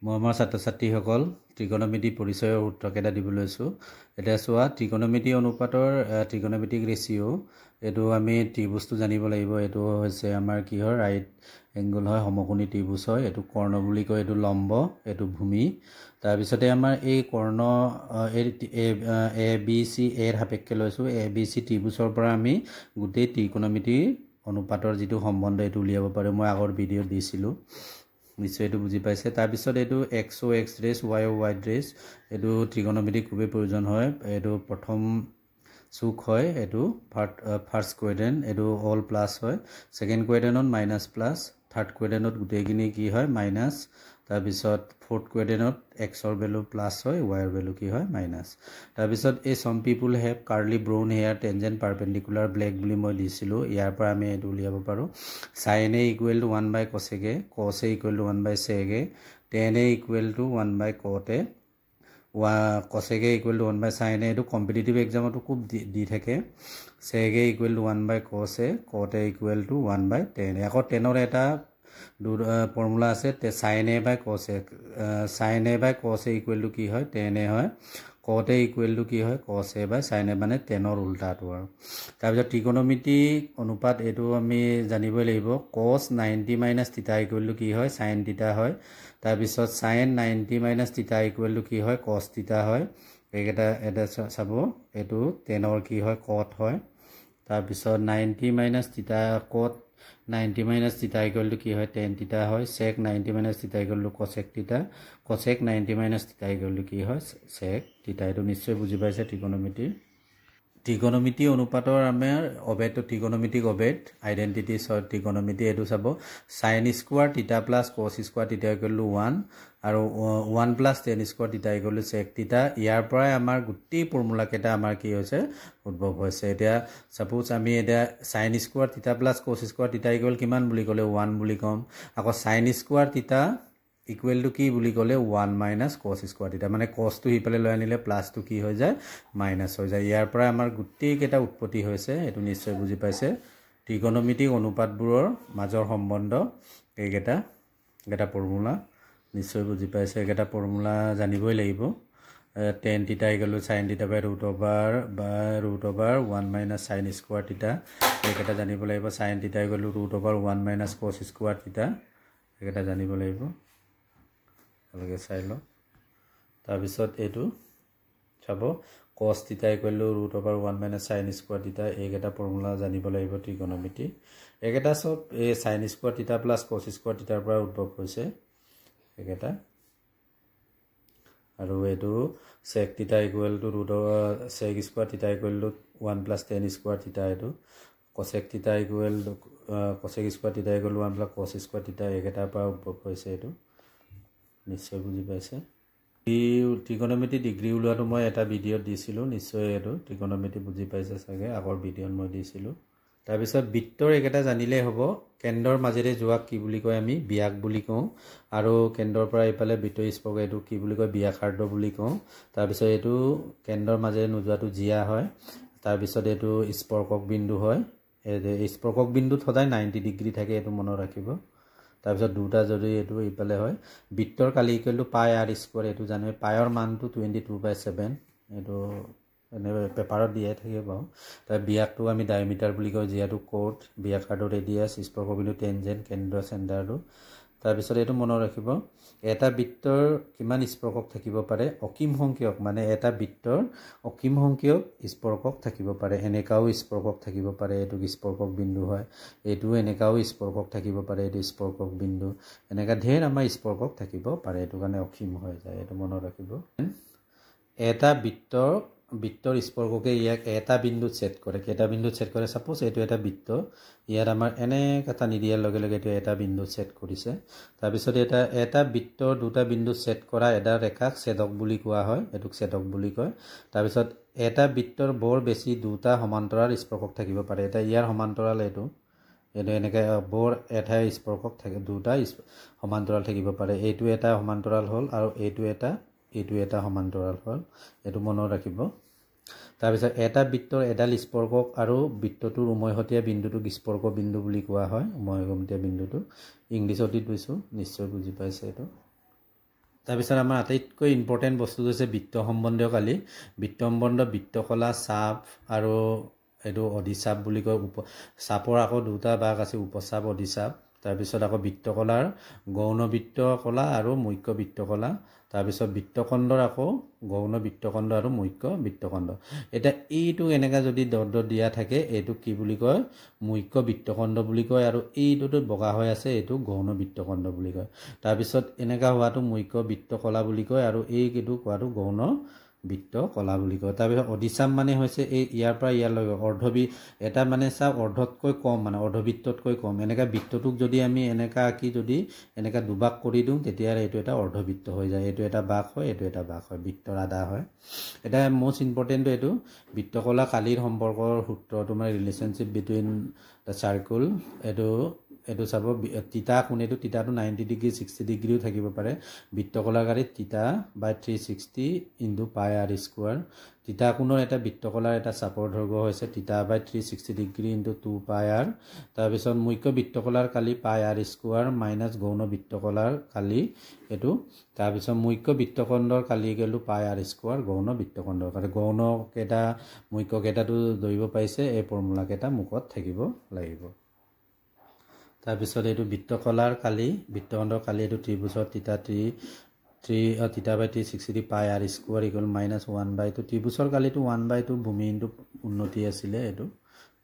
মই আমাৰ ছাত্ৰ ছাত্ৰীসকল ত্ৰিকোণমিতি পৰিচয়ৰ সূত্ৰকেইটা দিবলৈ লৈছোঁ। এতিয়া চোৱা, ত্ৰিকোণমিতি অনুপাতৰ ত্ৰিকোণমিতিক ৰেচিঅ' এইটো আমি ত্ৰিভুজটো জানিব লাগিব। এইটো হৈছে আমাৰ কি হয়, ৰাইট এংগল হয়, সমকোণী ত্ৰিভুজ হয়। এইটো কৰ্ণ বুলি কয়, এইটো লম্ব, এইটো ভূমি। তাৰপিছতে আমাৰ এই কৰ্ণ এ বি চি এৰ সাপেক্ষে লৈছোঁ। এ বি চি ত্ৰিভুজৰ পৰা আমি গোটেই ত্ৰিকোণমিতিৰ অনুপাতৰ যিটো সম্বন্ধ এইটো উলিয়াব পাৰোঁ। মই আগৰ ভিডিঅ'ত দিছিলোঁ, নিশ্চয় এইটো বুজি পাইছে। তাৰপিছত এইটো এক্স অ' এক্স ড্ৰেছ, ৱাই অ' ৱাই ড্ৰেছ, এইটো ত্ৰিকোণমিতি খুবেই প্ৰয়োজন হয়। এইটো প্ৰথম চুক হয়, এইটো ফাৰ্ষ্ট কুৱেড্ৰেণ্ট, এইটো অল প্লাছ হয়। ছেকেণ্ড কুৱেড্ৰেণ্টত মাইনাছ প্লাছ, থাৰ্ড কুৱেড্ৰেণ্টত গোটেইখিনি কি হয়, মাইনাছ। তাৰপিছত ফ'ৰ্থ কুৱেড্ৰেণ্টত এক্সৰ ভেলু প্লাছ হয়, ৱাইৰ ভেলু কি হয়, মাইনাছ। তাৰপিছত এই some people have curly brown hair tangent perpendicular black বুলি মই দিছিলোঁ। ইয়াৰ পৰা আমি এইটো উলিয়াব পাৰোঁ। Sine A equal to 1 by cosec A, cos A equal to 1 by sec A, tan A equal to 1 by cot A, cosec A equal to 1 by sine A. এইটো কম্পিটিটিভ এক্সামতো খুব দি থাকে। Sec A equal to 1 by cos A, cot A equal to 1 by ten এ। আকৌ টেনৰ এটা formula আছে, sign A by cos A. Sign A by cos A equal two কি হয়, টেন এ হয়। কট এ ইকুৱেল টু কি হয়, কচ এ বাই চাইন এ, মানে টেনৰ উল্টাটো আৰু। তাৰপিছত ত্ৰিকোণমিতিক অনুপাত এইটো আমি জানিবই লাগিব। কচ 90 মাইনাছ থিটা ইকুৱেল টু কি হয়, চাইন থিটা হয়। তাৰপিছত চাইন 90 মাইনাছ থিটা ইকুৱেল টু কি হয়, কচ থিটা হয়। এইকেইটা এটা চাব, এইটো টেনৰ কি হয়, কট হয়। তাৰপিছত 90 মাইনাছ থিটা, কট 90 মাইনাছ থিটা ইকুৱেল টু কি হয়, টেন থিটা হয়। চেক 90 মাইনাছ থিটা ইকুৱেল টু কচেক থিটা, কচেক 90 মাইনাছ থিটা ইকুৱেল টু কি হয়, চেক থিটা। এইটো নিশ্চয় বুজি পাইছে ত্ৰিকোণমিতিৰ। ত্ৰিকোণমিতি অনুপাতৰ আমাৰ অবেদটো ত্ৰিকোণমিতিক অবেদ, আইডেণ্টিটিছ হয় ত্ৰিকোণমিতি। এইটো চাব, sign square theta plus cos square theta equal to 1 আৰু 1 plus tan square theta equal two check থিটা। ইয়াৰ পৰাই আমাৰ গোটেই ফৰ্মুলাকেইটা আমাৰ কি হৈছে, উদ্ভৱ হৈছে। এতিয়া ছাপোজ আমি এতিয়া sign square theta plus cos square theta equal কিমান বুলি ক'লে 1 বুলি ক'ম। আকৌ sign square theta equal two কি বুলি ক'লে 1 মাইনাছ কচ স্কোৱাৰ থিটা, মানে কচটো সিফালে লৈ আনিলে প্লাছটো কি হৈ যায়, মাইনাছ হৈ যায়। ইয়াৰ পৰা আমাৰ গোটেইকেইটা উৎপত্তি হৈছে, এইটো নিশ্চয় বুজি পাইছে। ত্ৰিকোণমিতিক অনুপাতবোৰৰ মাজৰ সম্বন্ধ এইকেইটা ফৰ্মুলা নিশ্চয় বুজি পাইছে। এইকেইটা ফৰ্মুলা জানিবই লাগিব। Tan theta equal to sine theta by root over 1 minus sine square theta, এইকেইটা জানিব লাগিব। Sine theta equal to root over 1 minus cos square theta, এইকেইটা জানিব লাগিব। ভালকৈ চাই লওক। তাৰপিছত এইটো চাব, cos theta equal to root over 1 minus sine square theta, এইকেইটা ফৰ্মুলা জানিব লাগিব ত্ৰিকোণমিতি। এইকেইটা চব এই sine square theta plus cos square থিটাৰ পৰা উদ্ভৱ হৈছে এইকেইটা। আৰু এইটো sec theta equal to root sec square theta equal to 1 plus tan square theta. এইটো cosec theta equal to cosec square theta equal to 1 plus cos square theta, এইকেইটাৰ পৰা উদ্ভৱ হৈছে। এইটো নিশ্চয় বুজি পাইছে। ত্ৰিকোণমিতি ডিগ্ৰী ওলোৱাটো মই এটা ভিডিঅ'ত দিছিলোঁ, নিশ্চয় এইটো ত্ৰিকোণমিতি বুজি পাইছে চাগে, আগৰ ভিডিঅ'ত মই দিছিলোঁ। তাৰপিছত বৃত্তৰ এইকেইটা জানিলেই হ'ব। কেন্দ্ৰৰ মাজেৰে যোৱাক কি বুলি কয়, আমি ব্যাস বুলি কওঁ। আৰু কেন্দ্ৰৰ পৰা এইফালে বৃত্তৰ স্পৰ্শ, এইটো কি বুলি কয়, ব্যাসাৰ্ধ বুলি কওঁ। তাৰপিছত এইটো কেন্দ্ৰৰ মাজেৰে নোযোৱাটো জিয়া হয়। তাৰপিছত এইটো স্পৰ্শক বিন্দু হয়। এই স্পৰ্শক বিন্দুত সদায় 90 ডিগ্ৰী থাকে, এইটো মনত ৰাখিব। তাৰপিছত দুটা যদি এইটো ইফালে হয়, বৃত্তৰ কালি ইকুৱেল টু পাই আৰ স্কোৱাৰ, এইটো জানো। পায়ৰ মানটো 22/7, এইটো এনে পেপাৰত দিয়াই থাকে বাৰু। তাৰ ব্যাসটো আমি ডায়মিটাৰ বুলি কওঁ, জিয়াটো ক'ত, ব্যাসাৰ্ধ ৰেডিয়াছ, স্পৰ্শবিন্দু টেনজেণ্ট, কেন্দ্ৰ চেণ্টাৰটো। তাৰপিছত এইটো মনত ৰাখিব, এটা বৃত্তৰ কিমান স্পৰ্শক থাকিব পাৰে, অসীম সংখ্যক, মানে এটা বৃত্তৰ অসীম সংখ্যক স্পৰ্শক থাকিব পাৰে। এনেকাও স্পৰ্শক থাকিব পাৰে, এইটো স্পৰ্শক বিন্দু হয়। এইটো এনেকাও স্পৰ্শক থাকিব পাৰে, এইটো স্পৰ্শক বিন্দু। এনেকা ঢেৰ আমাৰ স্পৰ্শক থাকিব পাৰে, এইটো কাৰণে অসীম হৈ যায়, এইটো মনত ৰাখিব। এটা বৃত্তৰ স্পৰ্শকে ইয়াক এটা বিন্দুত ছেদ কৰে। কেইটা বিন্দুত ছেদ কৰে, ছাপোজ এইটো এটা বৃত্ত, ইয়াত আমাৰ এনেকৈ টানি দিয়াৰ লগে লগে এইটো এটা বিন্দুত ছেদ কৰিছে। তাৰপিছত এটা বৃত্তৰ দুটা বিন্দুত ছেদ কৰা এডাল ৰেখাক ছেদক বুলি কোৱা হয়, এইটোক ছেদক বুলি কয়। তাৰপিছত এটা বৃত্তৰ বৰ বেছি দুটা সমান্তৰাল স্পৰ্শক থাকিব পাৰে। এতিয়া ইয়াৰ সমান্তৰাল এইটো এনেকৈ বৰ এঠাই স্পৰ্শক থাকে, দুটা সমান্তৰাল থাকিব পাৰে। এইটো এটা সমান্তৰাল হ'ল আৰু এইটো এটা সমান্তৰাল হ'ল, এইটো মনত ৰাখিব। তাৰপিছত এটা বৃত্তৰ এডাল স্পৰ্শক আৰু বৃত্তটোৰ উমৈহতীয়া বিন্দুটোক স্পৰ্শ বিন্দু বুলি কোৱা হয়, উমৈহতীয়া বিন্দুটো। ইংলিছত দি দিছোঁ, নিশ্চয় বুজি পাইছে এইটো। তাৰপিছত আমাৰ আটাইতকৈ ইম্পৰ্টেণ্ট বস্তু হৈছে বিত্ত সম্বন্ধীয় কালি বিত্ত সম্বন্ধ বিত্তকলা চাপ আৰু এইটো অধিচাপ বুলি কয় চাপৰ আকৌ দুটা ভাগ আছে উপচাপ অধিচাপ তাৰপিছত আকৌ বিত্তকলাৰ গৌণ বিত্তকলা আৰু মুখ্য বিত্তকলা তাৰপিছত বিত্তখণ্ডৰ আকৌ গৌণ বিত্তখণ্ড আৰু মুখ্য বিত্তখণ্ড এটা এইটো এনেকা যদি দৰ দিয়া থাকে এইটো কি বুলি কয় মুখ্য বিত্তখণ্ড বুলি কয় আৰু এইটোতো বগা হৈ আছে এইটো গৌণ বিত্তখণ্ড বুলি কয় তাৰপিছত এনেকা হোৱাটো মুখ্য বিত্তকলা বুলি কয় আৰু এইটো কোৱাটো গৌণ বিত্তকলা বুলি কয় তাৰপিছত অধিচাপ মানে হৈছে এই ইয়াৰ পৰা ইয়ালৈ এটা মানে চাওক অৰ্ধতকৈ কম মানে অৰ্ধবৃত্ততকৈ কম এনেকা বৃত্তটোক যদি আমি এনেকা আঁকি যদি এনেকা দুভাগ কৰি দিওঁ তেতিয়াহ'লে এইটো এটা অৰ্ধবৃত্ত হৈ যায় এইটো এটা ভাগ হয় এইটো এটা ভাগ হয় বৃত্তৰ আধা হয় এটা মোষ্ট ইম্পৰ্টেণ্টটো এইটো বিত্তকলা কালিৰ সম্পৰ্কৰ সূত্ৰটো মানে ৰিলেশ্যনশ্বিপ বিটুইন দ্য চাৰ্কুল এইটো চাব তিতা কোণ এইটো তিতাটো 90 ডিগ্ৰী 60 ডিগ্ৰীও থাকিব পাৰে বৃত্তকলাৰ কালিত তিতা বাই 360 ইনটু পাই আৰ স্কোৱাৰ তিতা কোণৰ এটা বৃত্তকলাৰ এটা চাপৰ দৈৰ্ঘ্য হৈছে তিতা বাই 360 ডিগ্ৰী ইনটু 2 পাই আৰ তাৰপিছত মুখ্য বৃত্তকলাৰ কালি পাই আৰ স্কোৱাৰ মাইনাছ গৌণ বৃত্তকলাৰ কালি এইটো তাৰপিছত মুখ্য বৃত্তখণ্ডৰ কালি গ'লো পাই আৰ স্কোৱাৰ গৌণ বৃত্তখণ্ডৰ কালি গৌণ কেইটা মুখ্য কেইটাটো ধৰিব পাৰিছে এই ফৰ্মুলা কেইটা মুখত থাকিব লাগিব তাৰপিছত এইটো বৃত্তকলাৰ কালি বৃত্তখণ্ডৰ কালি এইটো ত্ৰিভুজৰ তিতা তিতা বাই 360 পাই আৰ স্কোৱাৰ ইকুৱেল মাইনাছ 1/2 ত্ৰিভুজৰ কালিটো 1/2 ভূমি ইনটু উন্নতি আছিলে এইটো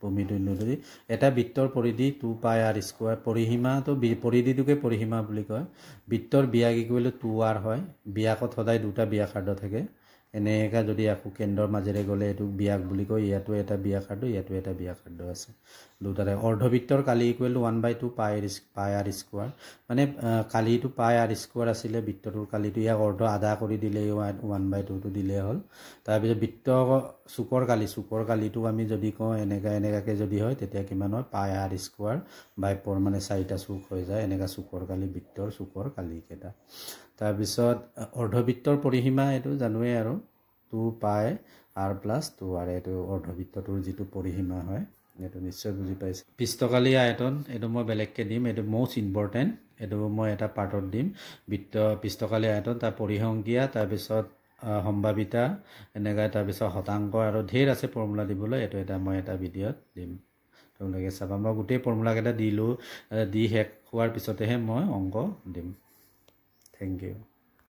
ভূমিটো উন্নতি এটা বৃত্তৰ পৰিধি 2 পাই আৰ স্কোৱাৰ পৰিসীমাটো পৰিধিটোকে পৰিসীমা বুলি কয় বৃত্তৰ ব্যাস ইকুৱেল 2r হয় ব্যাসত সদায় দুটা ব্যাসাৰ্ধ থাকে এনেকা যদি আকৌ কেন্দ্ৰৰ মাজেৰে গ'লে এইটো ব্যাস বুলি কয় ইয়াতো এটা ব্যাসাৰ্ধ ইয়াতো এটা ব্যাসাৰ্ধ আছে দুটাৰে অৰ্ধবৃত্তৰ কালি ইকুৱেল 1/2 পাই আৰ স্কোৱাৰ মানে কালিটো পাই আৰ স্কোৱাৰ আছিলে বৃত্তটোৰ কালিটো ইয়াক অৰ্ধ আধা কৰি দিলে 1/2টো দিলে হ'ল তাৰপিছত বৃত্ত চুকৰ কালিটো আমি যদি কওঁ এনেকাকে যদি হয় তেতিয়া কিমান হয় পাই আৰ স্কোৱাৰ বাই 4 মানে 4টা চুক হৈ যায় এনেকা চুকৰ কালি বৃত্তৰ চুকৰ কালি কেইটা তাৰপিছত অৰ্ধবৃত্তৰ পৰিসীমা এইটো জানোৱেই আৰু 2 পাই আৰ প্লাছ 2r এইটো অৰ্ধবৃত্তটোৰ যিটো পৰিসীমা হয় এইটো নিশ্চয় বুজি পাইছে পৃষ্ঠকালি আয়তন এইটো মই বেলেগকৈ দিম এইটো মোষ্ট ইম্পৰ্টেণ্ট এইটো মই এটা পাৰ্টত দিম পৃষ্ঠকালি আয়তন তাৰ পৰিসংখ্যা তাৰপিছত সম্ভাৱিতা এনেকৈ তাৰপিছত শতাংশ আৰু ঢেৰ আছে ফৰ্মুলা দিবলৈ এইটো এটা মই এটা ভিডিঅ'ত দিম তোমালোকে চাবা মই গোটেই ফৰ্মুলাকেইটা দি শেষ হোৱাৰ পিছতেহে মই অংক দিম থেংক ইউ